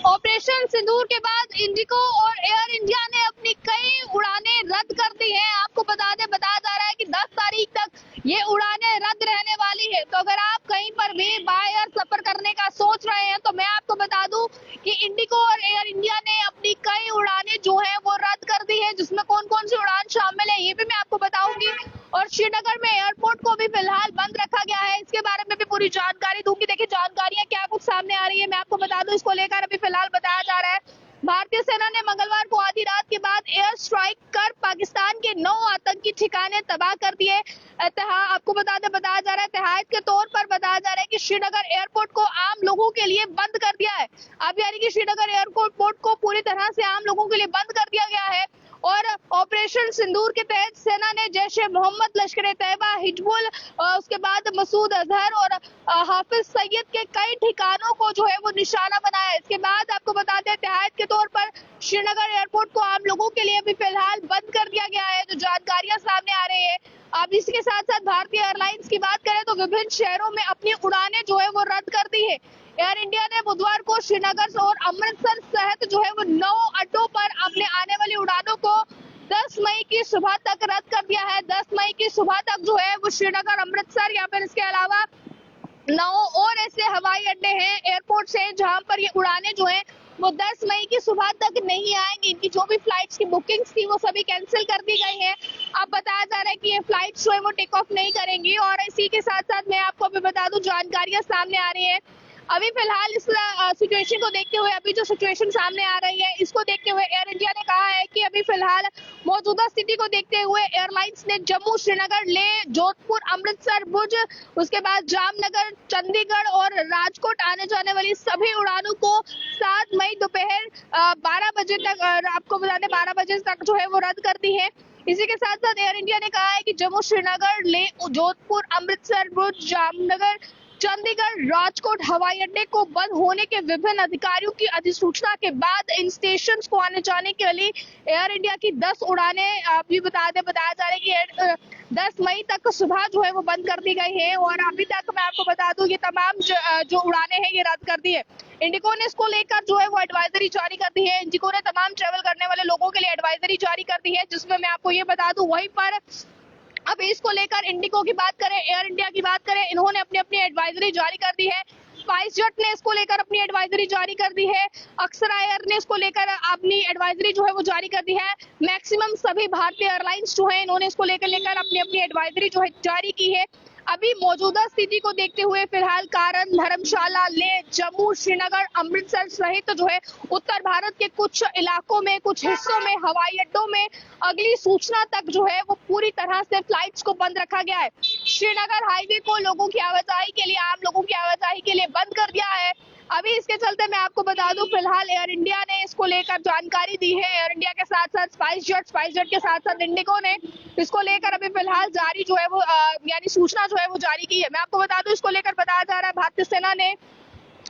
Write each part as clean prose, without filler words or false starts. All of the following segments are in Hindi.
ऑपरेशन सिंदूर के बाद इंडिगो और एयर इंडिया ने अपनी कई उड़ानें रद्द कर दी हैं। आपको बताया जा रहा है कि 10 तारीख तक ये उड़ानें रद्द रहने वाली है। तो अगर आप कहीं पर भी बाय एयर सफर करने का सोच रहे हैं तो मैं आपको बता दूं कि इंडिगो और एयर इंडिया ने अपनी कई उड़ानें जो है वो रद्द कर दी है, जिसमें कौन कौन सी उड़ान शामिल है ये भी मैं आपको बताऊंगी। और श्रीनगर में एयरपोर्ट को भी फिलहाल बंद रखा गया है, इसके बारे में भी पूरी जानकारी दूंगी। देखिए जानकारियां क्या कुछ सामने आ रही है, मैं आपको बता दूं। इसको लेकर अभी फिलहाल बताया जा रहा है भारतीय सेना ने मंगलवार को आधी रात के बाद एयर स्ट्राइक कर पाकिस्तान के 9 आतंकी ठिकाने तबाह कर दिए। आपको बताया जा रहा है एहतियात के तौर पर बताया जा रहा है कि श्रीनगर एयरपोर्ट को आम लोगों के लिए बंद कर दिया है। अब यानी कि श्रीनगर एयरपोर्ट को पूरी तरह से आम लोगों के लिए बंद कर दिया गया है। और ऑपरेशन सिंदूर के तहत सेना ने जैश ए मोहम्मद, लश्कर तैयबा, हिजबुल, उसके बाद मसूद अजहर और हाफिज सईद के कई ठिकानों को जो है वो निशाना बनाया। इसके बाद आपको बता दें एहतियात के तौर पर श्रीनगर एयरपोर्ट को आम लोगों के लिए भी फिलहाल बंद कर दिया गया है, जो जानकारियां सामने आ रही है। अब इसके साथ साथ भारतीय एयरलाइंस की बात करें तो विभिन्न शहरों में अपनी उड़ानें जो है वो रद्द कर दी है। एयर इंडिया ने बुधवार को श्रीनगर और अमृतसर सहित जो है वो 9 अड्डों पर अपने आने वाली उड़ानों को 10 मई की सुबह तक रद्द कर दिया है। 10 मई की सुबह तक जो है वो श्रीनगर, अमृतसर या फिर इसके अलावा 9 और ऐसे हवाई अड्डे हैं एयरपोर्ट से जहां पर ये उड़ानें जो हैं वो 10 मई की सुबह तक नहीं आएंगी। इनकी जो भी फ्लाइट्स की बुकिंग्स थी वो सभी कैंसिल कर दी गई है। अब बताया जा रहा है कि ये फ्लाइट्स जो है वो टेक ऑफ नहीं करेंगी। और इसी के साथ साथ मैं आपको अभी बता दूं जानकारियां सामने आ रही है। अभी फिलहाल इस सिचुएशन को देखते हुए, अभी जो सिचुएशन सामने आ रही है इसको देखते हुए एयर इंडिया ने कहा है कि अभी फिलहाल मौजूदा स्थिति को देखते हुए एयरलाइंस ने जम्मू, श्रीनगर, लेह, जोधपुर, अमृतसर, भुज, उसके बाद जामनगर, चंडीगढ़ और राजकोट आने जाने वाली सभी उड़ानों को 7 मई दोपहर 12 बजे तक, आपको बता दें 12 बजे तक जो है वो रद्द कर दी है। इसी के साथ साथ एयर इंडिया ने कहा है कि जम्मू, श्रीनगर, लेह, जोधपुर, अमृतसर, भुज, जामनगर, चंडीगढ़, राजकोट हवाई अड्डे को बंद होने के विभिन्न अधिकारियों की अधिसूचना के बाद इन स्टेशन को आने जाने के लिए एयर इंडिया की 10 उड़ानें अभी बताया जा रहा है कि 10 मई तक सुबह जो है वो बंद कर दी गई है। और अभी तक मैं आपको बता दूं ये तमाम जो उड़ानें हैं ये रद्द कर दी है। इंडिगो ने इसको लेकर जो है वो एडवाइजरी जारी कर दी है। इंडिगो ने तमाम ट्रेवल करने वाले लोगों के लिए एडवाइजरी जारी कर दी है, जिसमें मैं आपको ये बता दूं वहीं पर अब इसको लेकर इंडिगो की बात करें, एयर इंडिया की बात करें, इन्होंने अपनी अपनी एडवाइजरी जारी कर दी है। स्पाइस जेट ने इसको लेकर अपनी एडवाइजरी जारी कर दी है। अक्सरा एयर ने इसको लेकर अपनी एडवाइजरी जो है वो जारी कर दी है। मैक्सिमम सभी भारतीय एयरलाइंस जो है इन्होंने इसको लेकर अपनी अपनी एडवाइजरी जो है जारी की है। अभी मौजूदा स्थिति को देखते हुए फिलहाल कारण, धर्मशाला, लेह, जम्मू, श्रीनगर, अमृतसर सहित जो है उत्तर भारत के कुछ इलाकों में, कुछ हिस्सों में, हवाई अड्डों में अगली सूचना तक जो है वो पूरी तरह से फ्लाइट्स को बंद रखा गया है। श्रीनगर हाईवे को लोगों की आवाजाही के लिए, आम लोगों की आवाजाही के लिए बंद कर दिया है। अभी इसके चलते मैं आपको बता दूं फिलहाल एयर इंडिया ने इसको लेकर जानकारी दी है। एयर इंडिया के साथ साथ स्पाइस जेट के साथ साथ इंडिगो ने इसको लेकर अभी फिलहाल जारी जो है वो यानी सूचना जो है वो जारी की है। मैं आपको बता दूं इसको लेकर बताया जा रहा है भारतीय सेना ने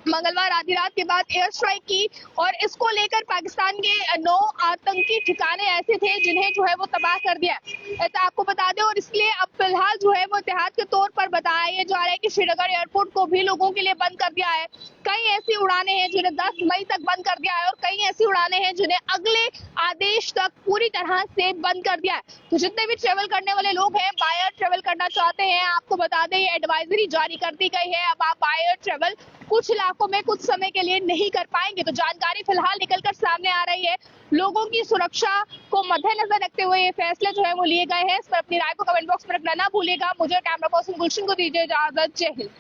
मंगलवार आधी रात के बाद एयर स्ट्राइक की और इसको लेकर पाकिस्तान के 9 आतंकी ठिकाने ऐसे थे जिन्हें जो है वो तबाह कर दिया। ऐसा आपको बता दें। और इसलिए अब फिलहाल जो है वो एहतियात के तौर पर बताया जा रहा है कि श्रीनगर एयरपोर्ट को भी लोगों के लिए बंद कर दिया है। कई ऐसी उड़ानें हैं जिन्हें 10 मई तक बंद कर दिया है और कई ऐसी उड़ानें हैं जिन्हें अगले आदेश तक पूरी तरह से बंद कर दिया है। तो जितने भी ट्रेवल करने वाले लोग हैं, बाय एयर ट्रेवल करना चाहते हैं, आपको बता दें ये एडवाइजरी जारी कर दी गई है। अब आप बाय एयर ट्रेवल कुछ इलाकों में कुछ समय के लिए नहीं कर पाएंगे। तो जानकारी फिलहाल निकलकर सामने आ रही है। लोगों की सुरक्षा को मद्देनजर रखते हुए ये फैसले जो है वो लिए गए हैं। इस पर अपनी राय को कमेंट बॉक्स में रखना ना भूलिएगा। मुझे कैमरा पर्सन गुलशन को दीजिए इजाजत। जय हिंद।